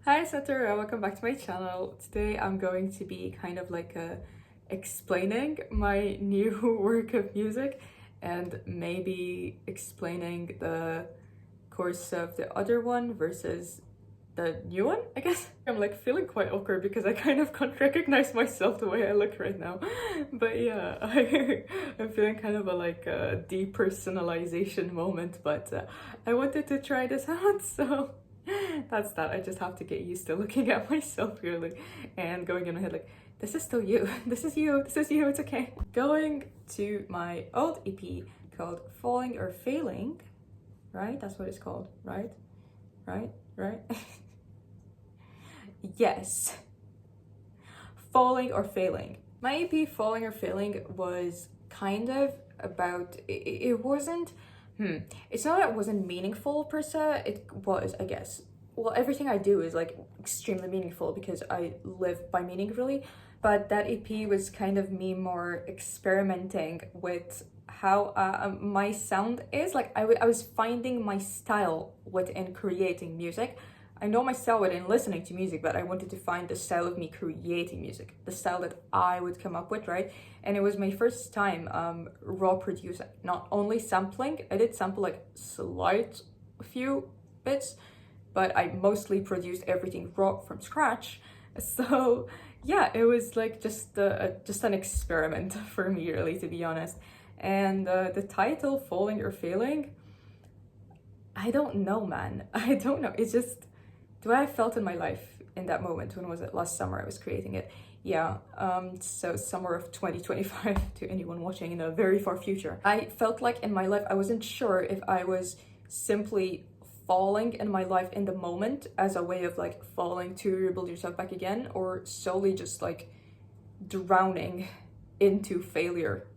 Hi Nettura, welcome back to my channel. Today I'm going to be kind of like explaining my new work of music and maybe explaining the course of the other one versus the new one, I guess. I'm like feeling quite awkward because I kind of can't recognize myself the way I look right now. But yeah, I'm feeling kind of a depersonalization moment, but I wanted to try this out, so that's that. I just have to get used to looking at myself really and going in my head like, this is still you, this is you, this is you, it's okay. Going to my old EP called Falling or Failing, right? That's what it's called, right? Right? Yes. Falling or Failing. My EP Falling or Failing was kind of about, it wasn't, it's not that it wasn't meaningful per se, it was, I guess. Well, everything I do is like extremely meaningful because I live by meaning really, but that EP was kind of me more experimenting with how my sound is. Like I was finding my style within creating music. I know my style within listening to music, but I wanted to find the style of me creating music, the style that I would come up with, right? And it was my first time raw producing, not only sampling. I did sample like slight few bits, but I mostly produced everything raw from scratch. So yeah, it was like just an experiment for me really, to be honest. And the title Falling or Failing, I don't know, man. I don't know. It's just the way I felt in my life in that moment. When was it? Last summer I was creating it. Yeah, so summer of 2025 to anyone watching in a very far future. I felt like in my life I wasn't sure if I was simply falling in my life in the moment as a way of like falling to rebuild yourself back again, or solely just like drowning into failure.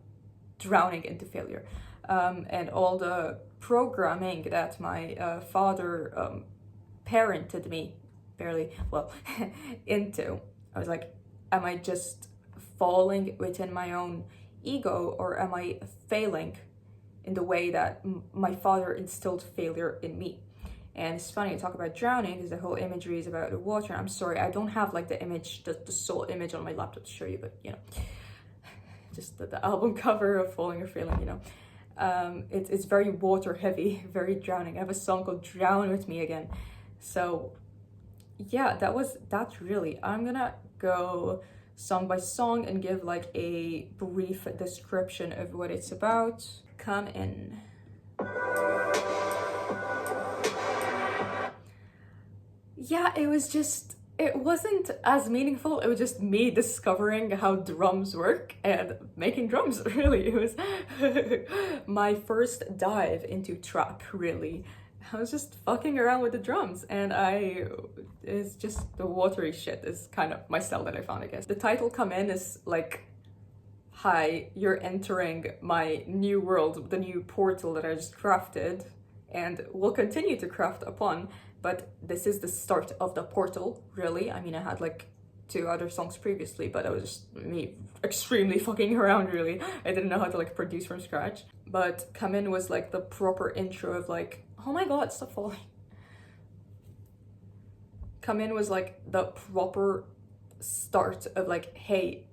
And all the programming that my father parented me barely, well, into. I was like, am I just falling within my own ego, or am I failing in the way that my father instilled failure in me? And it's funny to talk about drowning because the whole imagery is about the water. I'm sorry, I don't have like the image, the sole image on my laptop to show you, but you know, just the album cover of Falling or Failing, you know. It's very water heavy, very drowning. I have a song called Drown With Me Again. So yeah, that's really, I'm gonna go song by song and give like a brief description of what it's about. Come in. Yeah, it wasn't as meaningful. It was just me discovering how drums work and making drums, really. It was my first dive into trap, really. I was just fucking around with the drums, and it's just the watery shit is kind of my style that I found, I guess. The title Come In is like, hi, you're entering my new world, the new portal that I just crafted and will continue to craft upon. But this is the start of the portal, really. I mean, I had like 2 other songs previously, but that was just me extremely fucking around, really. I didn't know how to like produce from scratch. But Come In was like the proper intro of like, oh my god, stop falling. Come In was like the proper start of like, hey,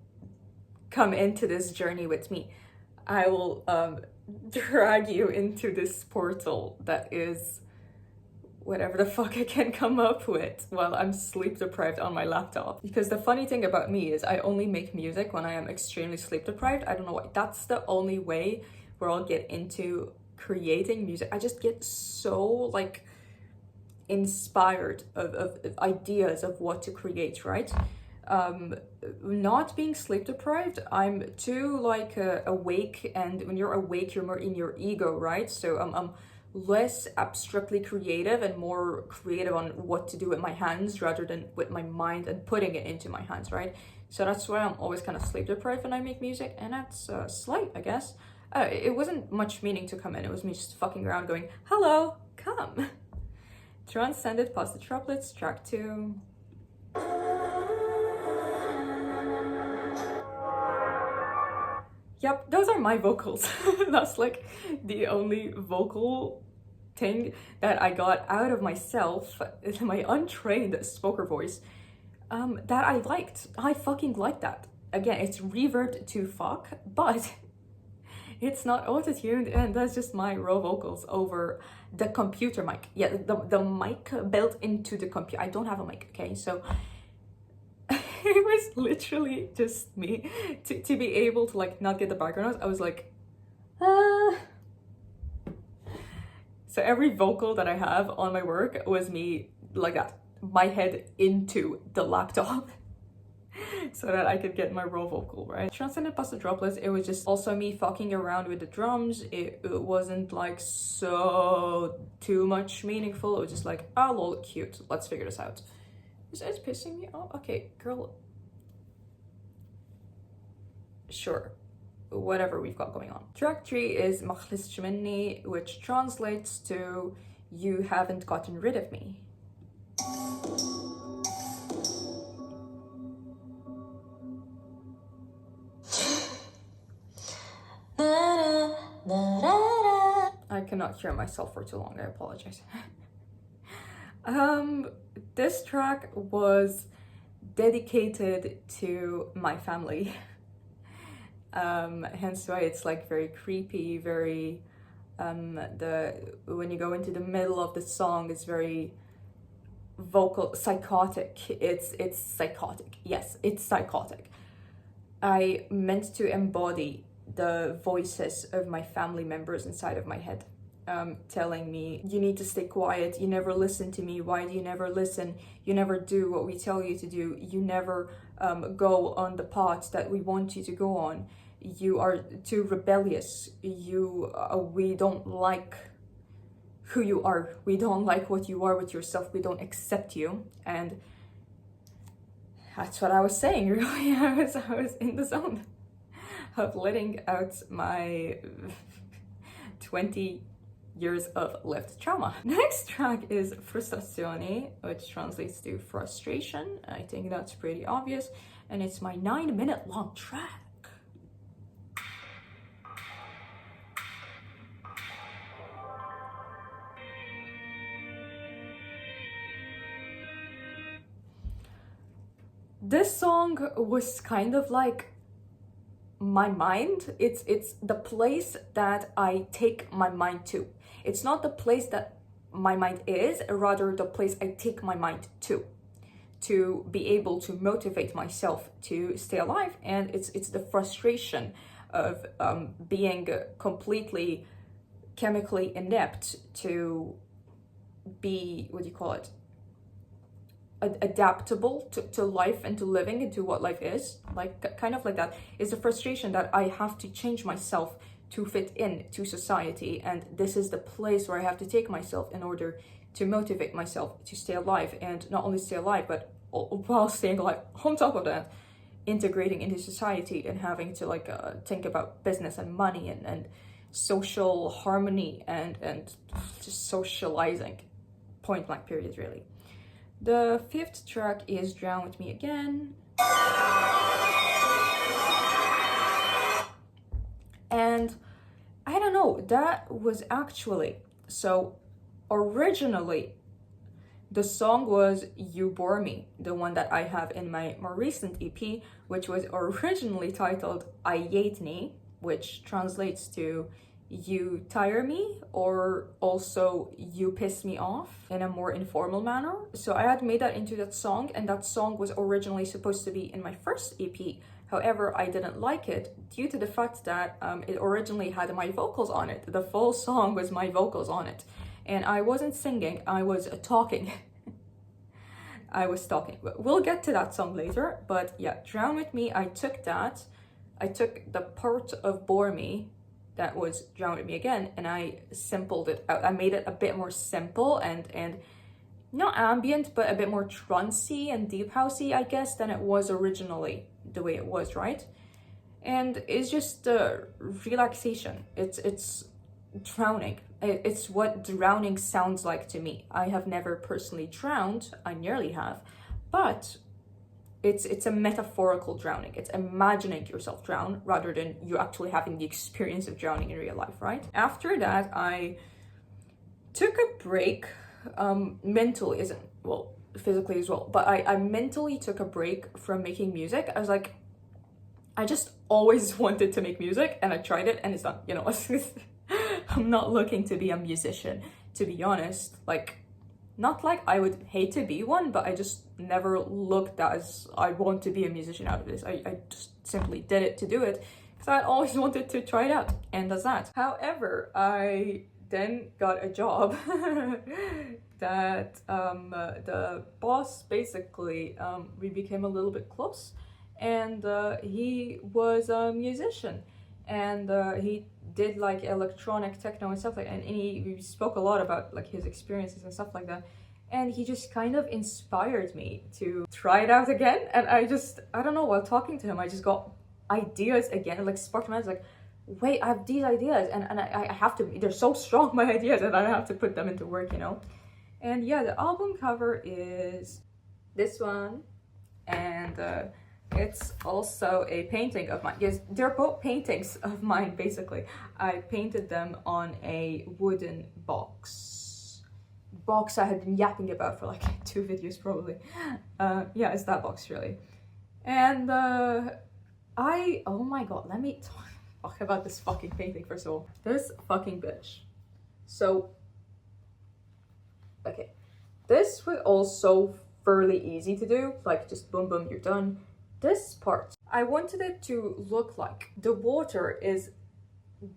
come into this journey with me. I will drag you into this portal that is whatever the fuck I can come up with while I'm sleep deprived on my laptop. Because the funny thing about me is I only make music when I am extremely sleep deprived. I don't know why. That's the only way where I'll get into creating music. I just get so like inspired of ideas of what to create, right? Not being sleep deprived, I'm too like awake, and when you're awake you're more in your ego, right? So I'm less abstractly creative and more creative on what to do with my hands rather than with my mind and putting it into my hands, right? So that's why I'm always kind of sleep deprived when I make music, and that's slight, I guess. It wasn't much meaning to come in, it was me just fucking around going, hello, come. Transcended past the droplets, track 2. Yep, those are my vocals. That's like the only vocal thing that I got out of myself, my untrained spoken voice, that I liked. I fucking liked that. Again, it's reverbed to fuck, but it's not auto-tuned, and that's just my raw vocals over the computer mic. Yeah, the mic built into the computer. I don't have a mic, okay? So it was literally just me. To be able to like not get the background noise, I was like, ah. So every vocal that I have on my work was me like that, my head into the laptop so that I could get my raw vocal, right? Transcendent past the droplets, it was just also me fucking around with the drums. It wasn't like so too much meaningful. It was just like, oh lol, cute, let's figure this out. It's pissing me off. Okay, girl. Sure. Whatever we've got going on. Track 3 is 𝓝𝓮𝓽𝓽𝓾𝓻𝓪, which translates to "You haven't gotten rid of me." I cannot hear myself for too long, I apologize. This track was dedicated to my family. Hence why it's like very creepy, very when you go into the middle of the song, it's very vocal, psychotic. It's psychotic. Yes, it's psychotic. I meant to embody the voices of my family members inside of my head, telling me, you need to stay quiet, you never listen to me, why do you never listen, you never do what we tell you to do, you never go on the path that we want you to go on, you are too rebellious, we don't like who you are, we don't like what you are with yourself, we don't accept you. And that's what I was saying, really. I was in the zone of letting out my 20 years of lived trauma. Next track is frustrazione, which translates to frustration. I think that's pretty obvious, and it's my 9-minute long track. This song was kind of like my mind. It's the place that I take my mind to. It's not the place that my mind is, rather the place I take my mind to be able to motivate myself to stay alive. And it's the frustration of being completely chemically inept to be, what do you call it, adaptable to life and to living and to what life is, like kind of like that, is the frustration that I have to change myself to fit in to society, and this is the place where I have to take myself in order to motivate myself to stay alive, and not only stay alive, but while staying alive, on top of that, integrating into society and having to like think about business and money and social harmony and just socializing, point blank period, really. The 5th track is Drown With Me Again. And I don't know, that was actually, so originally the song was You Bore Me, the one that I have in my more recent EP, which was originally titled 𝓝𝓱𝓚, which translates to You Tire Me, or also You Piss Me Off in a more informal manner. So I had made that into that song, and that song was originally supposed to be in my first EP. However, I didn't like it due to the fact that it originally had my vocals on it. The full song was my vocals on it. And I wasn't singing, I was talking. I was talking. We'll get to that song later, but yeah, Drown With Me, I took the part of Bore Me that was Drown With Me Again, and I simpled it out. I made it a bit more simple and not ambient, but a bit more trancey and deep housey, I guess, than it was originally, the way it was, right? And it's just relaxation. It's drowning. It's what drowning sounds like to me. I have never personally drowned. I nearly have, but it's a metaphorical drowning. It's imagining yourself drown rather than you actually having the experience of drowning in real life, right? After that, I took a break, mentally, isn't, well, physically as well, but I mentally took a break from making music. I was like, I just always wanted to make music, and I tried it, and it's not, you know, I'm not looking to be a musician, to be honest. Like, not like I would hate to be one, but I just never looked as I want to be a musician out of this. I just simply did it to do it, because I always wanted to try it out, and that's that. However, I then got a job that the boss basically, we became a little bit close, and he was a musician, and he did like electronic techno and stuff like, and we spoke a lot about like his experiences and stuff like that, and he just kind of inspired me to try it out again. And I don't know, while talking to him, I just got ideas again, like sparked my head, like, wait, I have these ideas, and I have to, they're so strong, my ideas, and I have to put them into work, you know. And yeah, the album cover is this one, and it's also a painting of mine. Yes, they're both paintings of mine, basically. I painted them on a wooden box I had been yapping about for like 2 videos probably. Yeah, it's that box really. And oh my god, let me talk about this fucking painting first of all. This fucking bitch. So, okay, this was also fairly easy to do, like just boom boom, you're done. This part, I wanted it to look like the water is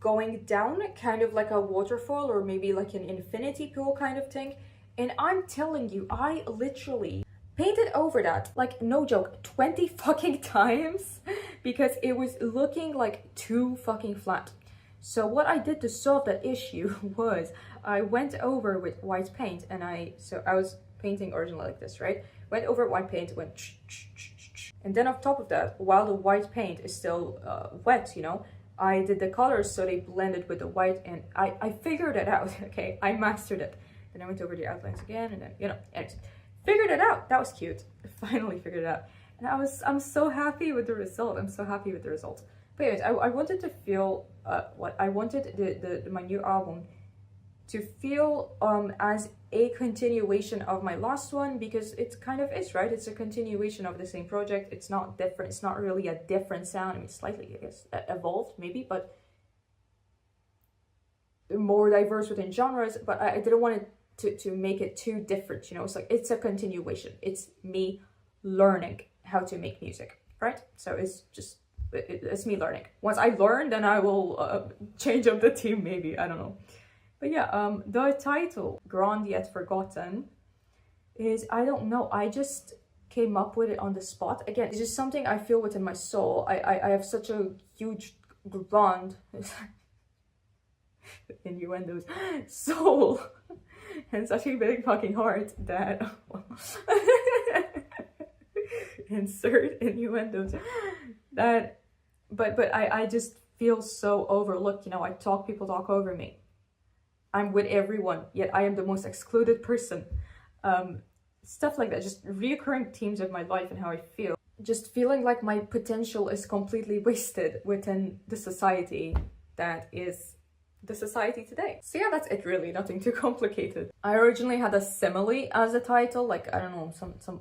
going down, kind of like a waterfall, or maybe like an infinity pool kind of thing. And I'm telling you, I literally painted over that, like no joke, 20 fucking times, because it was looking like too fucking flat. So what I did to solve that issue was I went over with white paint, and I was painting originally like this, right? Went over white paint, went and then on top of that, while the white paint is still wet, you know, I did the colors so they blended with the white, and I figured it out, okay? I mastered it. Then I went over the outlines again, and then, you know, anyways, figured it out. That was cute. I finally figured it out. And I'm so happy with the result. I'm so happy with the result. But anyways, I wanted to feel, I wanted my new album to feel as a continuation of my last one, because it kind of is, right? It's a continuation of the same project. It's not different. It's not really a different sound. I mean, slightly, I guess, evolved maybe, but more diverse within genres. But I didn't want it to make it too different, you know? It's like, it's a continuation. It's me learning how to make music, right? So it's just, it's me learning. Once I learn, then I will change up the team, maybe, I don't know. But yeah, the title, Grand Yet Forgotten, is, I don't know, I just came up with it on the spot. Again, it's just something I feel within my soul. I have such a huge grand innuendos soul and such a big fucking heart that insert innuendos that, but I just feel so overlooked, you know. People talk over me. I'm with everyone, yet I am the most excluded person. Stuff like that, just reoccurring themes of my life and how I feel. Just feeling like my potential is completely wasted within the society that is the society today. So yeah, that's it really, nothing too complicated. I originally had a simile as a title, like, I don't know, some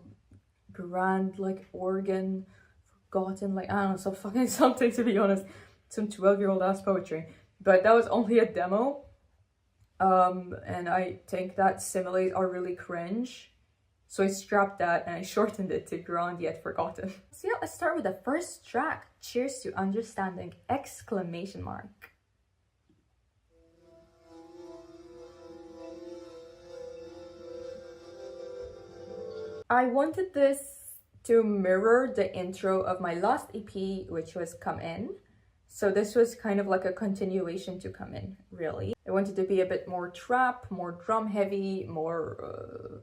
grand, like, organ, forgotten, like, I don't know, some fucking something, to be honest. Some 12-year-old ass poetry. But that was only a demo. And I think that similes are really cringe. So I scrapped that and I shortened it to Grand Yet Forgotten. So yeah, let's start with the first track. Cheers to Understanding! ! I wanted this to mirror the intro of my last EP, which was Come In. So this was kind of like a continuation to Come In, really. I wanted to be a bit more trap, more drum heavy, more,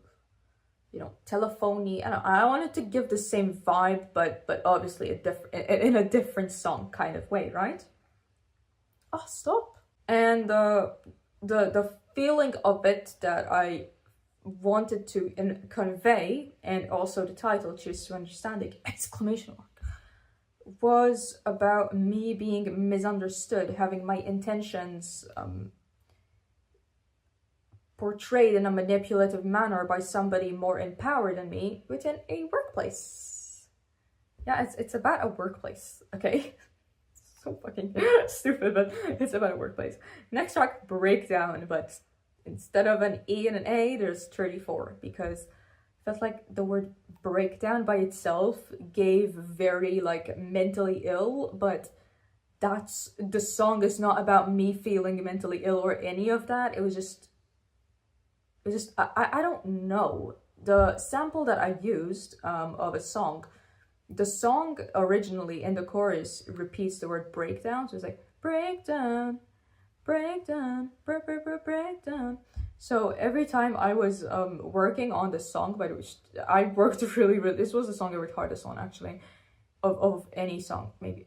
you know, telephony. I wanted to give the same vibe, but obviously in a different song kind of way, right? Oh, stop. And the feeling of it that I wanted to convey, and also the title, Cheers to Understanding! ! Was about me being misunderstood, having my intentions portrayed in a manipulative manner by somebody more in power than me within a workplace. Yeah, it's about a workplace, okay? So fucking stupid, but it's about a workplace. Next track, Breakdown, but instead of an E and an A, there's 34, because I felt like the word breakdown by itself gave very like mentally ill, but that's, the song is not about me feeling mentally ill or any of that. It was just I don't know. The sample that I used of a song, the song originally in the chorus repeats the word breakdown, so it's like breakdown, breakdown, breakdown. So every time I was working on the song, by the way, I worked really, this was the song I worked hardest on actually, of any song, maybe.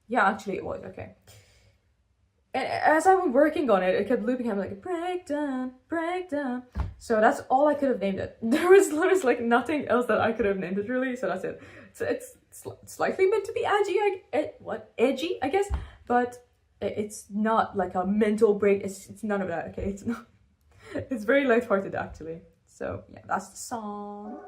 Yeah, actually it was, okay. And as I was working on it, it kept looping. I'm like, breakdown, breakdown. So that's all I could have named it. There was like nothing else that I could have named it really. So that's it. So it's slightly meant to be edgy, I guess. But it's not like a mental break. It's none of that. Okay, it's not. It's very lighthearted actually. So yeah, that's the song.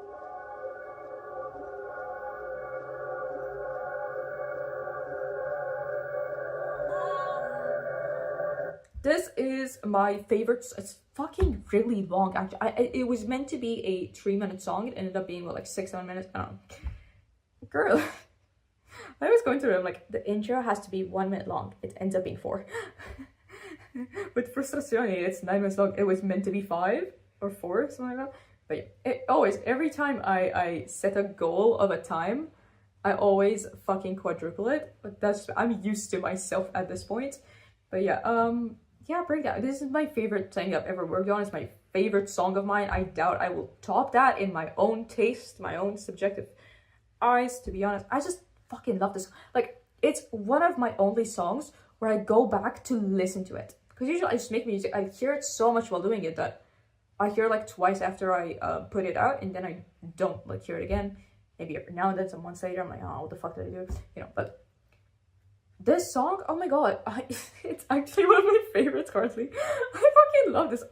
This is my favorite. It's fucking really long actually. It was meant to be a 3-minute song. It ended up being what, like 6-7 minutes. I don't know. Girl, I was going through it. I'm like, the intro has to be 1 minute long. It ends up being 4. With *̓𝓮𝓽𝓽𝓾𝓻 it's 9 minutes long. It was meant to be 5 or 4, something like that. But yeah, every time I set a goal of a time, I always fucking quadruple it. But I'm used to myself at this point. But yeah, Breakdown. This is my favorite thing I've ever worked on. It's my favorite song of mine. I doubt I will top that in my own taste, my own subjective eyes, to be honest. I just fucking love this. Like, it's one of my only songs where I go back to listen to it. Because usually I just make music. I hear it so much while doing it that I hear like twice after I put it out, and then I don't like hear it again. Maybe every now and then, some months later, I'm like, oh, what the fuck did I do? You know, but this song, oh my god, it's actually one of my favorites currently. I fucking love this.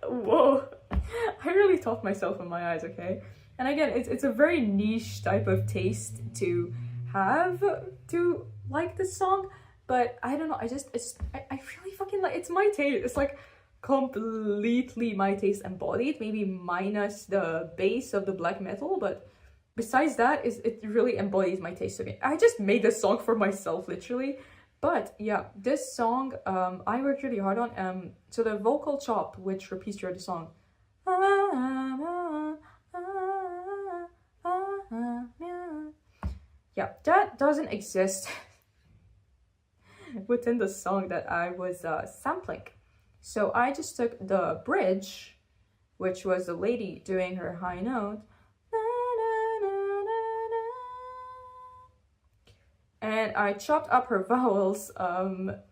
Whoa. I really topped myself in my eyes, okay? And again, it's a very niche type of taste to have to like this song, but I don't know, I really fucking like, it's my taste. It's like completely my taste embodied, maybe minus the base of the black metal, but besides that, it really embodies my taste of it. I just made this song for myself, literally. But yeah, this song, I worked really hard on. So the vocal chop, which repeats throughout the song, yeah, that doesn't exist within the song that I was sampling. So I just took the bridge, which was the lady doing her high note, and I chopped up her vowels,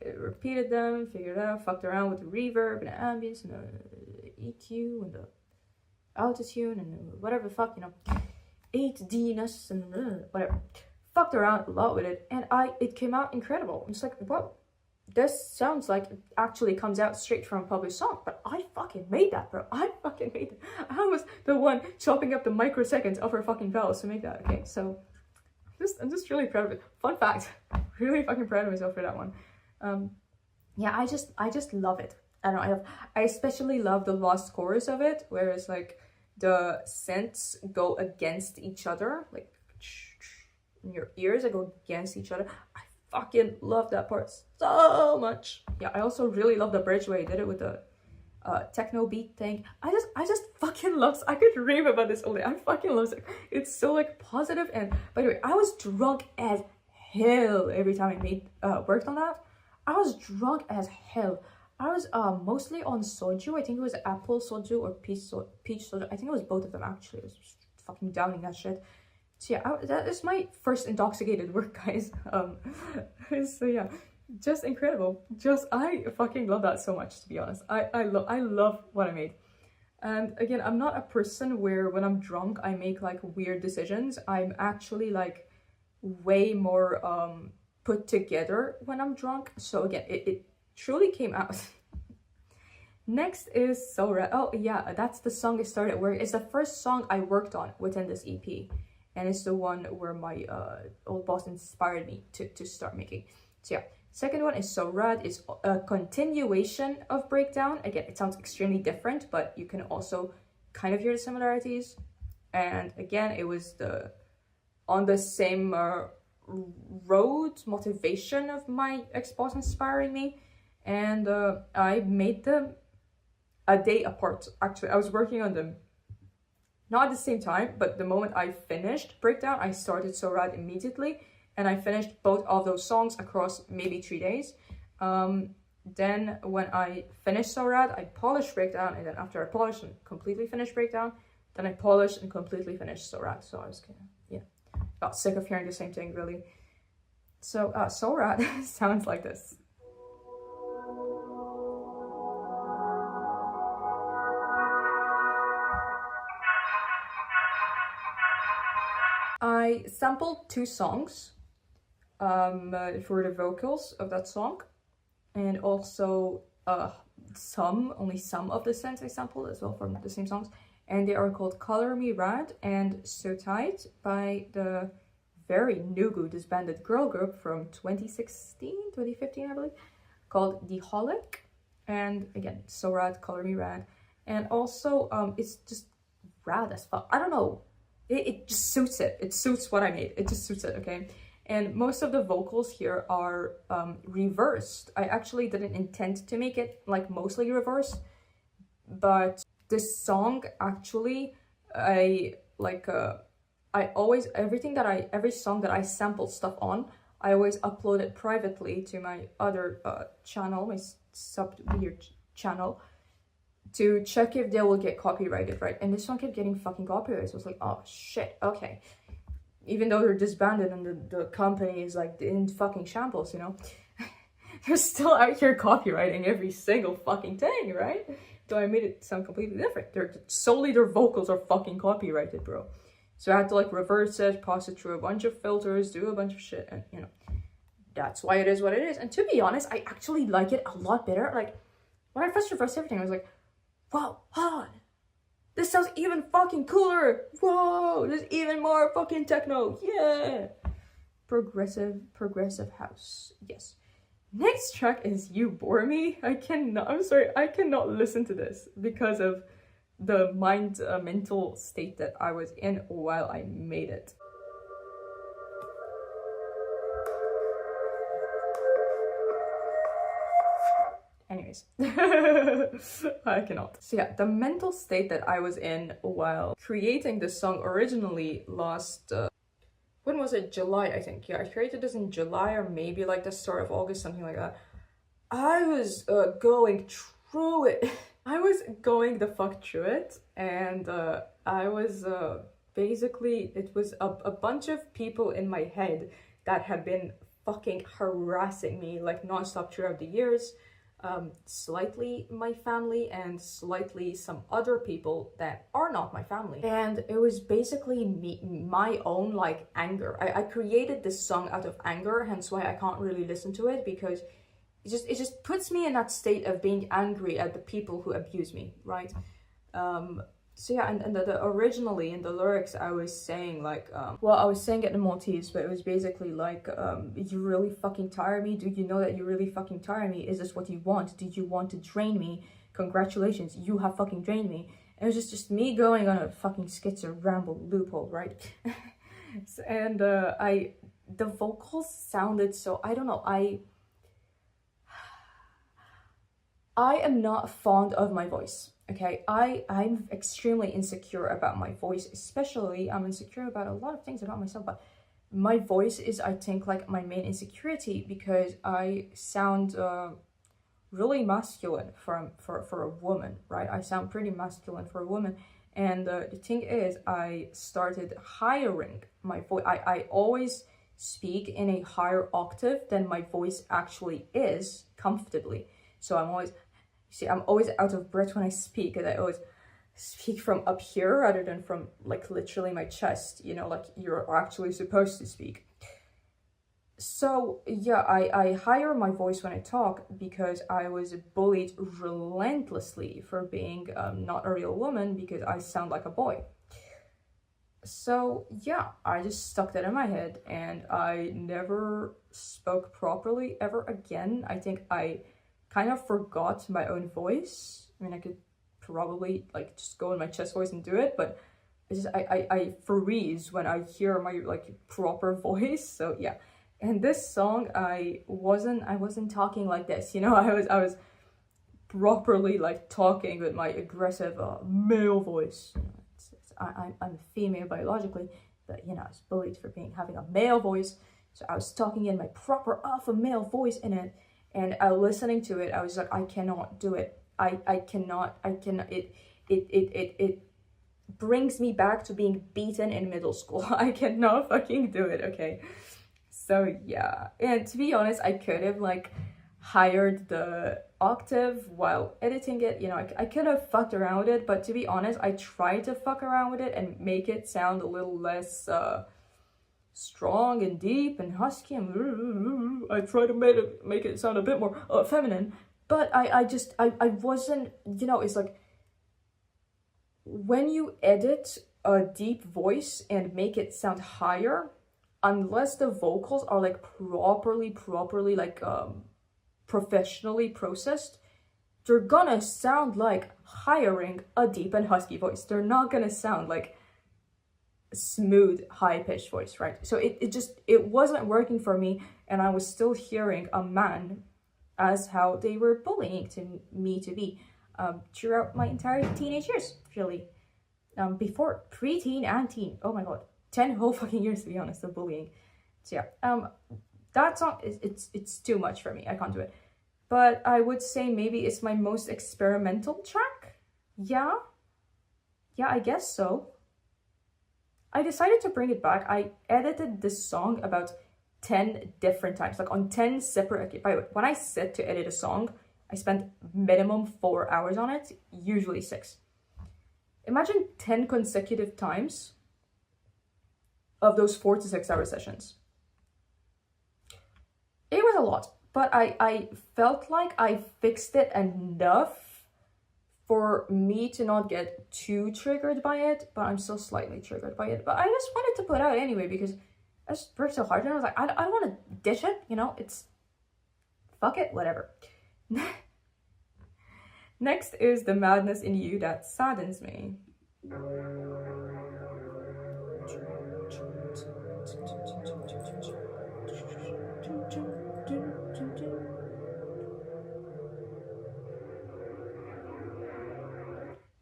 repeated them, figured it out, fucked around with the reverb and the ambience and the EQ and the altitude and whatever the fuck, you know, 8D-ness and whatever. Fucked around a lot with it, and it came out incredible. I'm just like, what? This sounds like it actually comes out straight from a published song, but I fucking made that, bro. I fucking made it. I was the one chopping up the microseconds of her fucking vowels to make that, okay? So I'm just really proud of it. Fun fact, really fucking proud of myself for that one. Yeah, I just love it. I don't know, I especially love the last chorus of it, where it's like the synths go against each other, like in your ears, they go against each other. I fucking love that part so much. Yeah, I also really love the bridge where he did it with the techno beat thing. I just fucking love. I could rave about this all day. I fucking love it. It's so like positive. And by the way, I was drunk as hell every time I worked on that. I was drunk as hell. I was mostly on soju. I think it was apple soju or peach soju. I think it was both of them actually. I was just fucking downing that shit. So yeah, that is my first intoxicated work, guys. So yeah, just incredible. I fucking love that so much, to be honest. I love what I made. And again, I'm not a person where when I'm drunk I make like weird decisions. I'm actually like way more put together when I'm drunk. So again, it truly came out. Next is So Red. Oh yeah, that's the song I started working. It's the first song I worked on within this EP, and it's the one where my old boss inspired me to start making. So yeah, second one is So Red. It's a continuation of Breakdown. Again, it sounds extremely different, but you can also kind of hear the similarities. And again, it was on the same road, motivation of my ex-boss inspiring me, and I made them a day apart. Actually, I was working on them not at the same time, but the moment I finished Breakdown, I started So Rad immediately, and I finished both of those songs across maybe 3 days. Then when I finished So Rad, I polished Breakdown, and then after I polished and completely finished Breakdown, then I polished and completely finished So Rad. So I was kind of, yeah, got sick of hearing the same thing, really. So So Rad sounds like this. I sampled 2 songs for the vocals of that song, and also only some of the synths I sampled as well from the same songs, and they are called Color Me Rad and So Tight by the very new disbanded girl group from 2016, 2015 I believe, called 𝓝𝓮𝓽𝓽𝓾𝓻𝓪, and again, So Rad, Color Me Rad, and also it's just rad as fuck. I don't know. It just suits it. It suits what I made. It just suits it, okay? And most of the vocals here are reversed. I actually didn't intend to make it like mostly reversed, but this song actually, every song that I sampled stuff on, I always upload it privately to my other channel, my sub-weird channel, to check if they will get copyrighted, right? And this one kept getting fucking copyrighted. So I was like, oh shit, okay. Even though they're disbanded and the company is like in fucking shambles, you know? They're still out here copywriting every single fucking thing, right? So I made it sound completely different. Solely their vocals are fucking copyrighted, bro. So I had to like reverse it, pass it through a bunch of filters, do a bunch of shit, and you know, that's why it is what it is. And to be honest, I actually like it a lot better. Like, when I first reversed everything, I was like, wow, hold on. This sounds even fucking cooler. Whoa, there's even more fucking techno. Yeah. Progressive house. Yes. Next track is You Bore Me. I cannot listen to this because of the mental state that I was in while I made it. Anyways, I cannot. So yeah, the mental state that I was in while creating this song originally last, when was it? July, I think. Yeah, I created this in July or maybe like the start of August, something like that. I was going through it. I was going the fuck through it, and I was basically, it was a bunch of people in my head that had been fucking harassing me like nonstop throughout the years. Slightly my family and slightly some other people that are not my family, and it was basically my own like anger. I created this song out of anger, hence why I can't really listen to it, because it just puts me in that state of being angry at the people who abuse me, right? So yeah, and originally in the lyrics I was saying like, well, I was saying it in Maltese, but it was basically like, you really fucking tire me? Do you know that you really fucking tire me? Is this what you want? Did you want to drain me? Congratulations, you have fucking drained me. And it was just me going on a fucking schizo ramble loophole, right? And the vocals sounded so, I don't know, I am not fond of my voice. Okay, I'm extremely insecure about my voice, especially I'm insecure about a lot of things about myself, but my voice is, I think, like my main insecurity, because I sound really masculine for a woman, right? I sound pretty masculine for a woman, and the thing is, I started hiring my voice. I always speak in a higher octave than my voice actually is comfortably, so I'm always out of breath when I speak, and I always speak from up here rather than from like literally my chest, you know, like you're actually supposed to speak. So yeah, I hire my voice when I talk because I was bullied relentlessly for being not a real woman because I sound like a boy. So yeah, I just stuck that in my head and I never spoke properly ever again. I think I kind of forgot my own voice. I mean, I could probably like just go in my chest voice and do it, but it's just I freeze when I hear my like proper voice. So yeah. And this song, I wasn't talking like this, you know. I was properly like talking with my aggressive male voice. I'm a female biologically, but you know, I was bullied for having a male voice. So I was talking in my proper alpha male voice in it, and listening to it, I was like, I cannot do it. I cannot. It brings me back to being beaten in middle school. I cannot fucking do it. Okay. So yeah, and to be honest, I could have like hired the octave while editing it. You know, I could have fucked around with it, but to be honest, I tried to fuck around with it and make it sound a little less strong and deep and husky, and I tried to make it sound a bit more feminine, but I wasn't, you know. It's like when you edit a deep voice and make it sound higher, unless the vocals are like properly like professionally processed, they're gonna sound like hiring a deep and husky voice. They're not gonna sound like smooth high-pitched voice, right? So it wasn't working for me, and I was still hearing a man as how they were bullying me to be throughout my entire teenage years, really. Before preteen and teen, oh my god, 10 whole fucking years to be honest of bullying. So yeah, that song it's too much for me. I can't do it. But I would say maybe it's my most experimental track. Yeah, I guess so. I decided to bring it back. I edited this song about 10 different times, like on 10 separate. By the way, when I sit to edit a song, I spend minimum 4 hours on it, usually 6. Imagine 10 consecutive times of those 4 to 6 hour sessions. It was a lot, but I felt like I fixed it enough for me to not get too triggered by it, but I'm still slightly triggered by it. But I just wanted to put out anyway because I just worked so hard and I was like, I don't want to ditch it, you know, it's fuck it, whatever. Next is the madness in you that saddens me.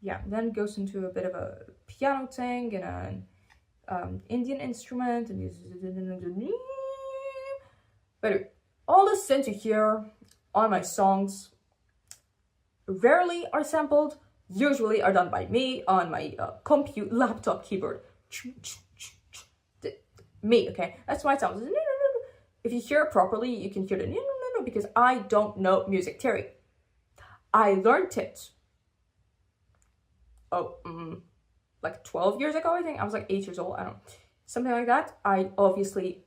Yeah, then it goes into a bit of a piano thing and an Indian instrument, and but anyway, all the synths you hear on my songs rarely are sampled, usually are done by me on my laptop keyboard. Me, okay? That's why it sounds. If you hear it properly, you can hear the because I don't know music theory. I learned it like 12 years ago, I think. I was like 8 years old, I don't know. Something like that. I obviously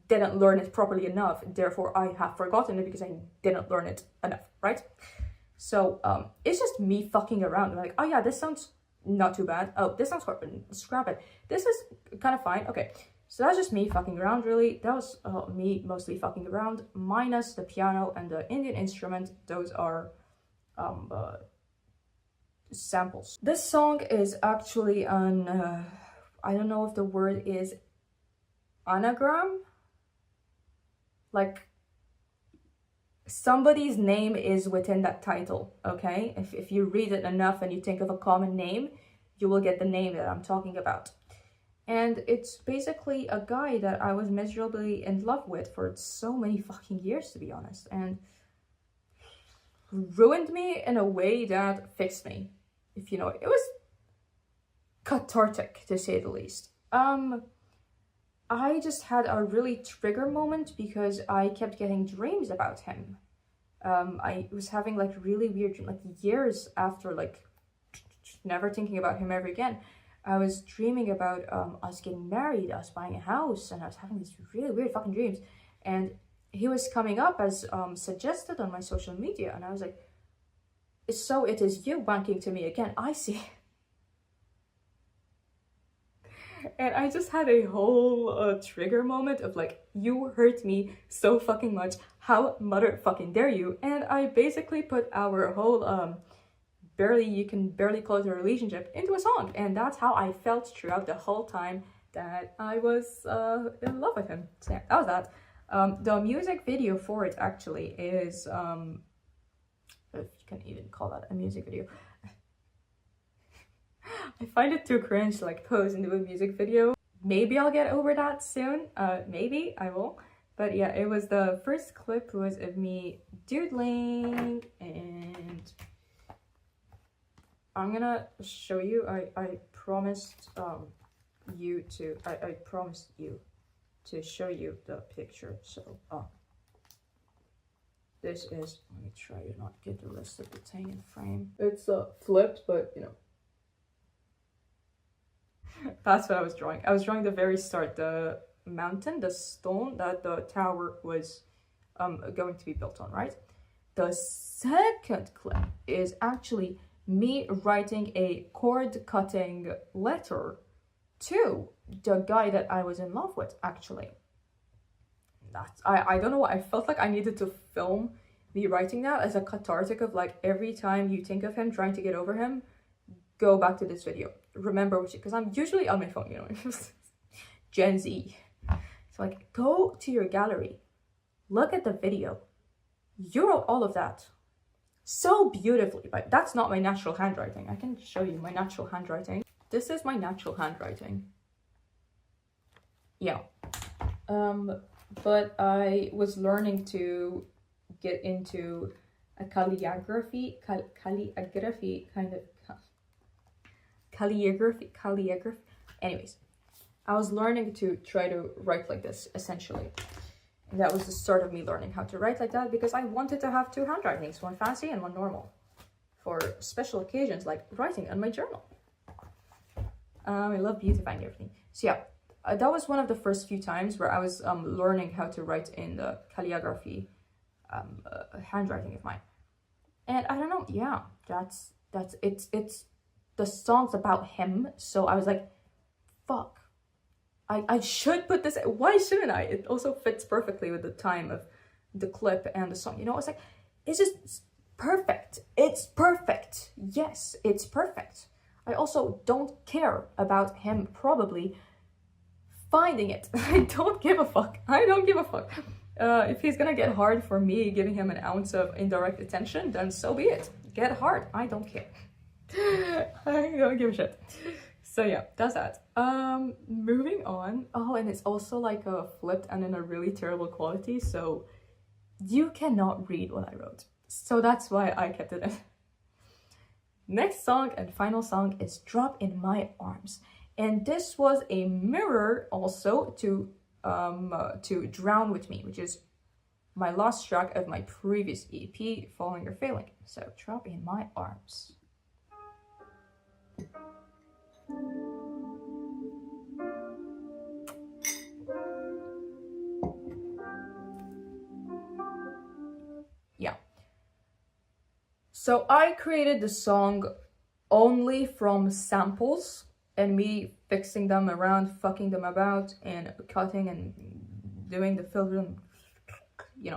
didn't learn it properly enough. Therefore, I have forgotten it because I didn't learn it enough, right? So it's just me fucking around. Like, oh yeah, this sounds not too bad. Oh, this sounds hard, scrap it. This is kind of fine. Okay, so that's just me fucking around, really. That was me mostly fucking around, minus the piano and the Indian instrument. Those are samples. This song is actually an I don't know if the word is anagram, like somebody's name is within that title. Okay, if you read it enough and you think of a common name, you will get the name that I'm talking about. And it's basically a guy that I was miserably in love with for so many fucking years, to be honest, and ruined me in a way that fixed me. If you know, it was cathartic, to say the least. I just had a really trigger moment because I kept getting dreams about him. I was having like really weird, like years after, like never thinking about him ever again. I was dreaming about us getting married, us buying a house, and I was having these really weird fucking dreams. and he was coming up as suggested on my social media, and I was like, so it is you wanking to me again, I see. And I just had a whole trigger moment of like, you hurt me so fucking much, how motherfucking dare you? And I basically put our whole you can barely call it a relationship into a song, and that's how I felt throughout the whole time that I was in love with him. So yeah, that was that. The music video for it actually is if you can even call that a music video. I find it too cringe to like pose into a music video. Maybe I'll get over that soon. Maybe I will. But yeah, it was the first clip was of me doodling, and I'm gonna show you. I promised I promised you to show you the picture. So this is, let me try to not get the rest of the thing in frame. It's flipped, but you know. That's what I was drawing. I was drawing the very start, the mountain, the stone that the tower was going to be built on, right? The second clip is actually me writing a cord-cutting letter to the guy that I was in love with, actually. That's, I don't know what, I felt like I needed to film me writing that as a cathartic of like, every time you think of him, trying to get over him, go back to this video. Remember which, because I'm usually on my phone, you know, Gen Z. So like, go to your gallery, look at the video. You wrote all of that so beautifully, but that's not my natural handwriting. I can show you my natural handwriting. This is my natural handwriting. Yeah. But I was learning to get into a calligraphy kind of calligraphy. Anyways, I was learning to try to write like this, essentially. And that was the start of me learning how to write like that, because I wanted to have two handwritings, one fancy and one normal, for special occasions like writing on my journal. I love beautifying everything. So yeah, that was one of the first few times where I was learning how to write in the calligraphy handwriting of mine. And I don't know, yeah, that's it's the song's about him, so I was like, fuck, I should put this, why shouldn't I? It also fits perfectly with the time of the clip and the song, you know. It's like, it's just perfect. It's perfect. Yes, it's perfect. I also don't care about him probably finding it. I don't give a fuck. I don't give a fuck. If he's gonna get hard for me giving him an ounce of indirect attention, then so be it. Get hard. I don't care. I don't give a shit. So yeah, that's that. Moving on. Oh, and it's also like a flipped and in a really terrible quality, so you cannot read what I wrote. So that's why I kept it in. Next song and final song is Drop in My Arms. And this was a mirror also to Drown With Me, which is my last track of my previous EP, Falling or Failing. So Drop in My Arms. Yeah. So I created the song only from samples and me fixing them around, fucking them about, and cutting and doing the filtering, you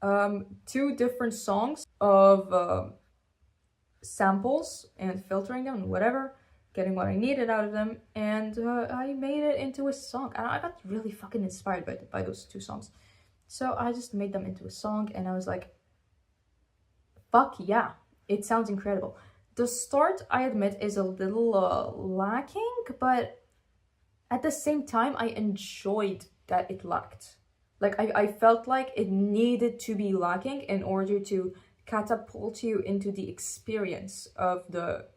know. 2 different songs of samples and filtering them and whatever, getting what I needed out of them, and I made it into a song. And I got really fucking inspired by those 2 songs. So I just made them into a song, and I was like, fuck yeah, it sounds incredible. The start, I admit, is a little lacking, but at the same time, I enjoyed that it lacked. Like, I felt like it needed to be lacking in order to catapult you into the experience of the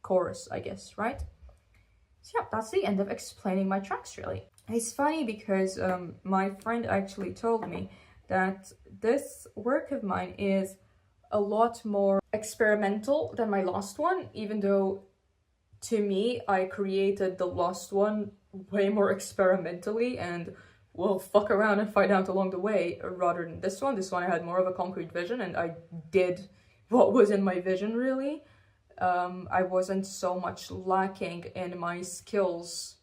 chorus, I guess, right? So yeah, that's the end of explaining my tracks, really. It's funny because my friend actually told me that this work of mine is a lot more experimental than my last one, even though to me I created the last one way more experimentally and will fuck around and find out along the way, rather than this one. This one I had more of a concrete vision, and I did what was in my vision, really. I wasn't so much lacking in my skills,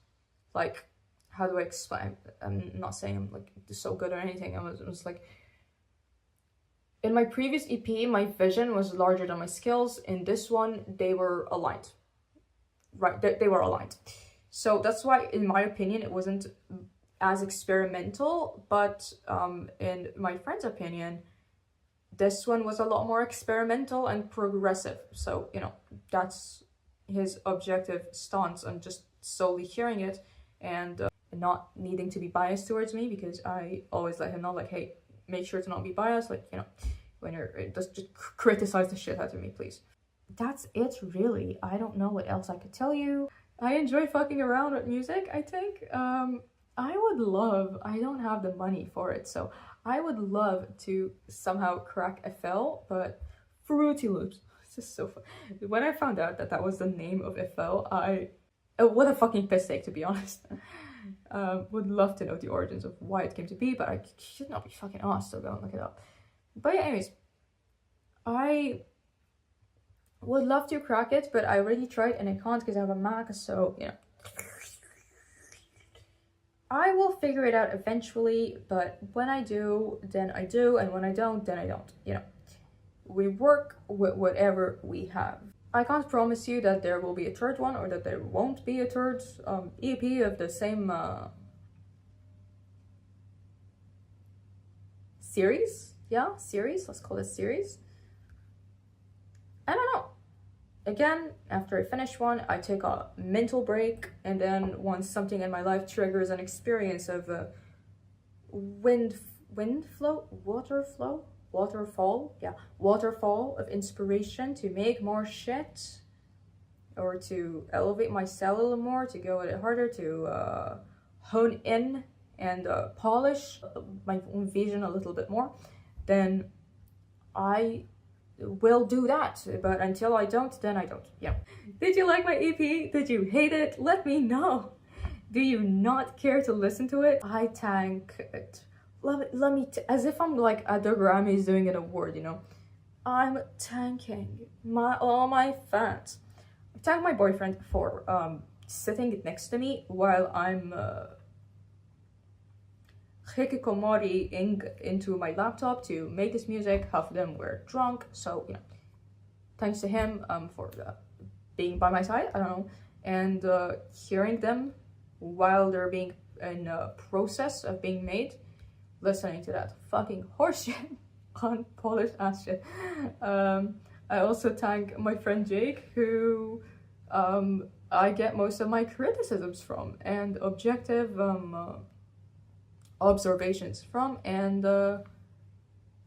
like, how do I explain? I'm not saying I'm like so good or anything. I was like, in my previous EP, my vision was larger than my skills. In this one, they were aligned. Right, they were aligned. So that's why, in my opinion, it wasn't as experimental, but in my friend's opinion, this one was a lot more experimental and progressive. So, you know, that's his objective stance on just solely hearing it, and not needing to be biased towards me, because I always let him know, like, hey, make sure to not be biased, like, you know, when you're just criticize the shit out of me, please. That's it, really. I don't know what else I could tell you. I enjoy fucking around with music, I think. I would love, I don't have the money for it, so I would love to somehow crack FL, but Fruity Loops. It's just so fun. When I found out that that was the name of FL, what a fucking piss take, to be honest. Would love to know the origins of why it came to be, but I should not be fucking asked, so go and look it up. But yeah, anyways, I would love to crack it, but I already tried and I can't because I have a Mac, so, you know. I will figure it out eventually, but when I do, then I do, and when I don't, then I don't, you know. We work with whatever we have. I can't promise you that there will be a third one, or that there won't be a third EP of the same series. Yeah, series, let's call it series. I don't know. Again, after I finish one, I take a mental break, and then once something in my life triggers an experience of a waterfall of inspiration to make more shit, or to elevate myself a little more, to go a little harder, to hone in and polish my own vision a little bit more, then I will do that. But until I don't, then I don't. Yeah. Did you like my EP? Did you hate it? Let me know. Do you not care to listen to it? I thank it. Let me as if I'm like at the Grammys doing an award, you know. I'm thanking all my fans. I thank my boyfriend for sitting next to me while I'm 𝓝𝓮𝓽𝓽𝓾𝓪 into my laptop to make this music. Half of them were drunk, so, you know, thanks to him for being by my side, I don't know, and hearing them while they're being in a process of being made, listening to that fucking horseshit, unpolished ass shit. I also thank my friend Jake, who I get most of my criticisms from, and objective observations from, and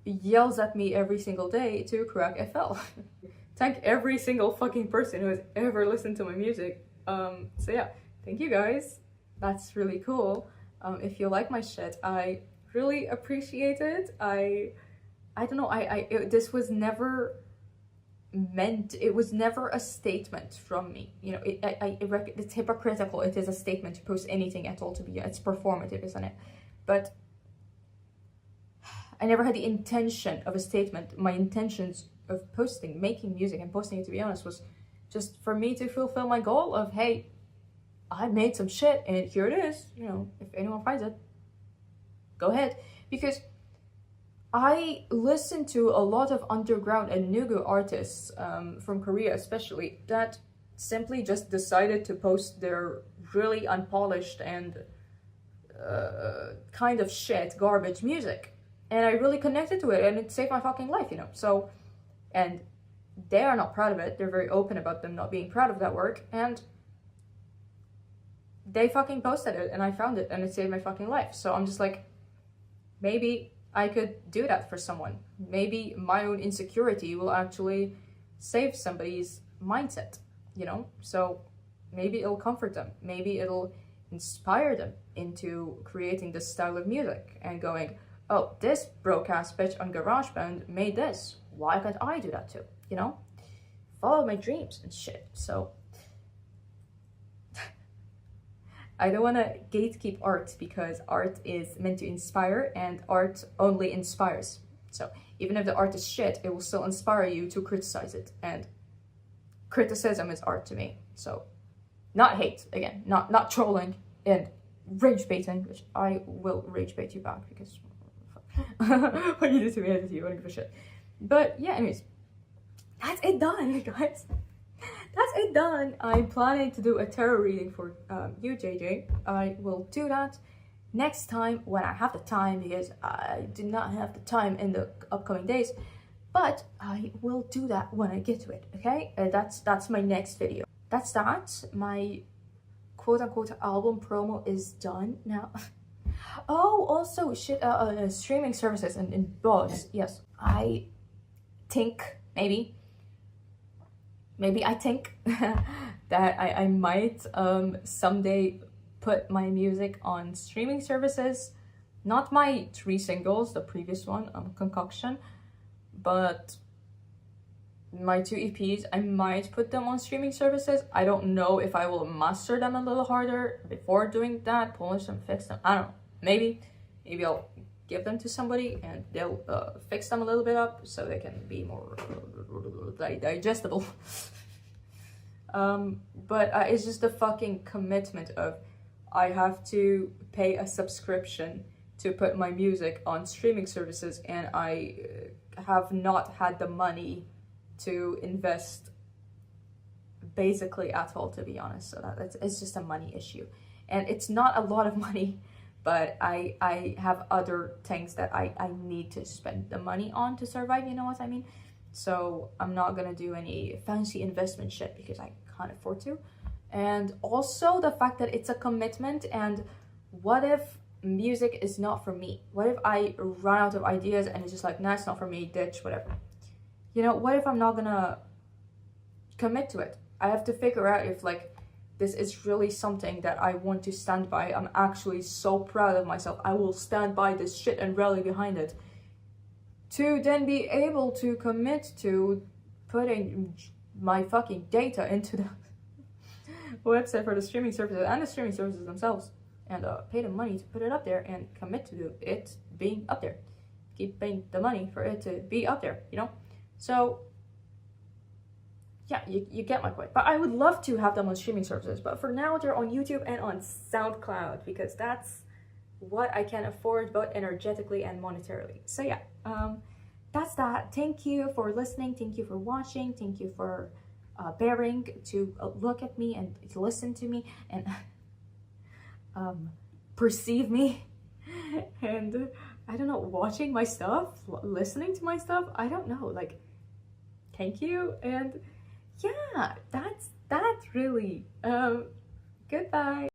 yells at me every single day to crack FL. Thank every single fucking person who has ever listened to my music. So yeah, thank you guys. That's really cool. If you like my shit, I really appreciate it. I don't know, this was never meant, it was never a statement from me, you know. It's hypocritical. It is a statement to post anything at all, to be, it's performative, isn't it? But I never had the intention of a statement. My intentions of making music and posting it, to be honest, was just for me to fulfill my goal of, hey, I made some shit and here it is, you know, if anyone finds it, go ahead. Because I listen to a lot of underground and nugu artists from Korea especially, that simply just decided to post their really unpolished and kind of shit, garbage music, and I really connected to it, and it saved my fucking life, you know. So, and they are not proud of it. They're very open about them not being proud of that work, and they fucking posted it, and I found it, and it saved my fucking life. So I'm just like, maybe I could do that for someone. Maybe my own insecurity will actually save somebody's mindset, you know. So maybe it'll comfort them. Maybe it'll inspire them into creating this style of music and going, oh, this broke ass bitch on GarageBand made this, why can't I do that too, you know? Follow my dreams and shit. So I don't want to gatekeep art, because art is meant to inspire, and art only inspires. So even if the art is shit, it will still inspire you to criticize it, and criticism is art to me. So not hate, again, not trolling and rage baiting, which I will rage bait you back, because what you do to me, I do to you, I don't give a shit. But yeah, anyways, that's it done, guys. That's it done. I'm planning to do a tarot reading for you, JJ. I will do that next time when I have the time, because I did not have the time in the upcoming days. But I will do that when I get to it, okay? That's my next video. That's that. My quote-unquote album promo is done now. Oh, also, shit, streaming services and bots. Yes, I think, maybe I think that I might someday put my music on streaming services. Not my 3 singles, the previous one, Concoction, but my 2 EPs, I might put them on streaming services. I don't know if I will master them a little harder before doing that, polish them, fix them. I don't know. Maybe I'll give them to somebody and they'll fix them a little bit up so they can be more digestible. But it's just the fucking commitment of I have to pay a subscription to put my music on streaming services, and I have not had the money to invest basically at all, to be honest. So it's just a money issue, and it's not a lot of money, but I have other things that I need to spend the money on to survive, you know what I mean? So I'm not gonna do any fancy investment shit because I can't afford to. And also the fact that it's a commitment, and what if music is not for me? What if I run out of ideas and it's just like, nah, it's not for me, ditch, whatever. You know, what if I'm not gonna commit to it? I have to figure out if like this is really something that I want to stand by. I'm actually so proud of myself. I will stand by this shit and rally behind it, to then be able to commit to putting my fucking data into the website for the streaming services and the streaming services themselves, and pay the money to put it up there and commit to it being up there. Keep paying the money for it to be up there, you know? So yeah, you get my point. But I would love to have them on streaming services, but for now they're on YouTube and on SoundCloud, because that's what I can afford both energetically and monetarily. So yeah, that's that. Thank you for listening, thank you for watching, thank you for bearing to look at me and to listen to me and perceive me, and I don't know, watching my stuff, listening to my stuff, I don't know, like, thank you. And yeah, that's really goodbye.